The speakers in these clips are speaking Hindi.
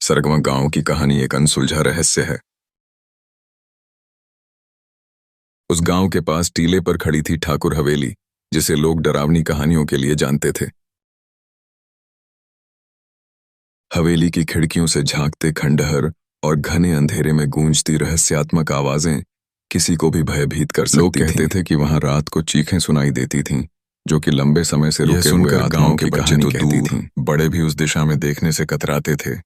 सरगवा गांव की कहानी एक अनसुलझा रहस्य है। उस गांव के पास टीले पर खड़ी थी ठाकुर हवेली, जिसे लोग डरावनी कहानियों के लिए जानते थे। हवेली की खिड़कियों से झांकते खंडहर और घने अंधेरे में गूंजती रहस्यात्मक आवाजें किसी को भी भयभीत कर सकती थीं। लोग कहते थे कि वहां रात को चीखें सुनाई देती थीं, जो कि लंबे समय से रुके हुए आत्माओं के बच्चे तो दूर, बड़े भी उस दिशा में देखने से कतराते थे।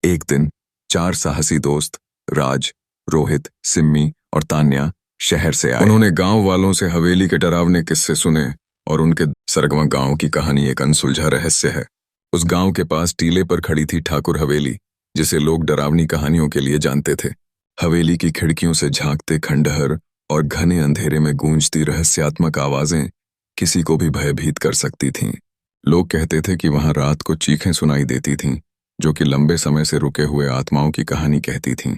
एक दिन 4 साहसी दोस्त राज, रोहित, सिम्मी और तान्या शहर से आए। उन्होंने गांव वालों से हवेली के डरावने किस्से सुने और उनके सरगवा गांव की कहानी एक अनसुलझा रहस्य है। उस गांव के पास टीले पर खड़ी थी ठाकुर हवेली, जिसे लोग डरावनी कहानियों के लिए जानते थे। हवेली की खिड़कियों से झांकते खंडहर और घने अंधेरे में गूंजती रहस्यात्मक आवाजें किसी को भी भयभीत कर सकती थीं। लोग कहते थे कि वहां रात को चीखें सुनाई देती थीं, जो कि लंबे समय से रुके हुए आत्माओं की कहानी कहती थीं।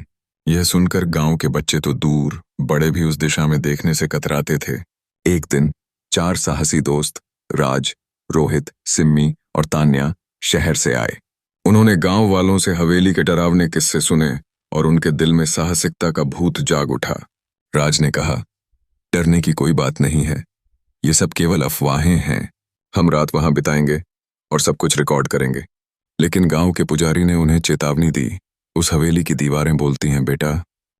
यह सुनकर गांव के बच्चे तो दूर, बड़े भी उस दिशा में देखने से कतराते थे। एक दिन 4 साहसी दोस्त राज, रोहित, सिम्मी और तान्या शहर से आए। उन्होंने गांव वालों से हवेली के डरावने किस्से सुने और उनके दिल में साहसिकता का भूत जाग उठा। राज ने कहा, डरने की कोई बात नहीं है, ये सब केवल अफवाहें हैं। हम रात वहां बिताएंगे और सब कुछ रिकॉर्ड करेंगे। लेकिन गांव के पुजारी ने उन्हें चेतावनी दी, उस हवेली की दीवारें बोलती हैं बेटा,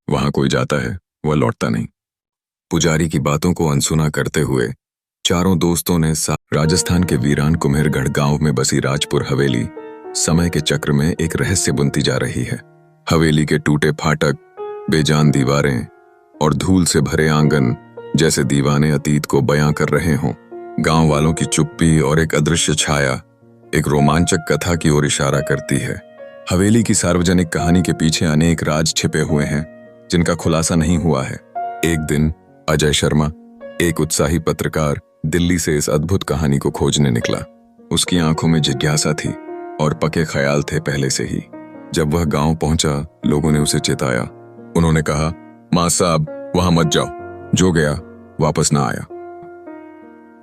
वहां कोई जाता है वह लौटता नहीं। पुजारी की बातों को अनसुना करते हुए चारों दोस्तों ने राजस्थान के वीरान कुम्हेरगढ़ गांव में बसी राजपुर हवेली समय के चक्र में एक रहस्य बुनती जा रही है। हवेली के टूटे फाटक, बेजान दीवारें और धूल से भरे आंगन जैसे दीवाने अतीत को बयां कर रहे हों। गांव वालों की चुप्पी और एक अदृश्य छाया एक रोमांचक कथा की ओर इशारा करती है। हवेली की सार्वजनिक कहानी के पीछे अनेक राज छिपे हुए हैं, जिनका खुलासा नहीं हुआ है। एक दिन अजय शर्मा, एक उत्साही पत्रकार, दिल्ली से इस अद्भुत कहानी को खोजने निकला। उसकी आंखों में जिज्ञासा थी और पक्के ख्याल थे पहले से ही। जब वह गांव पहुंचा, लोगों ने उसे चेताया। उन्होंने कहा, मां साहब वहां मत जाओ। जो गया वापस ना आया।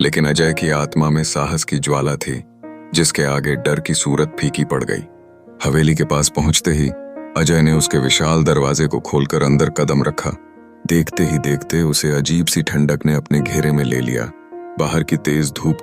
लेकिन अजय की आत्मा में साहस की ज्वाला थी, जिसके आगे डर की सूरत फीकी पड़ गई। हवेली के पास पहुंचते ही अजय ने उसके विशाल दरवाजे को खोलकर अंदर कदम रखा। देखते ही देखते उसे अजीब सी ठंडक ने अपने घेरे में ले लिया। बाहर की तेज धूप के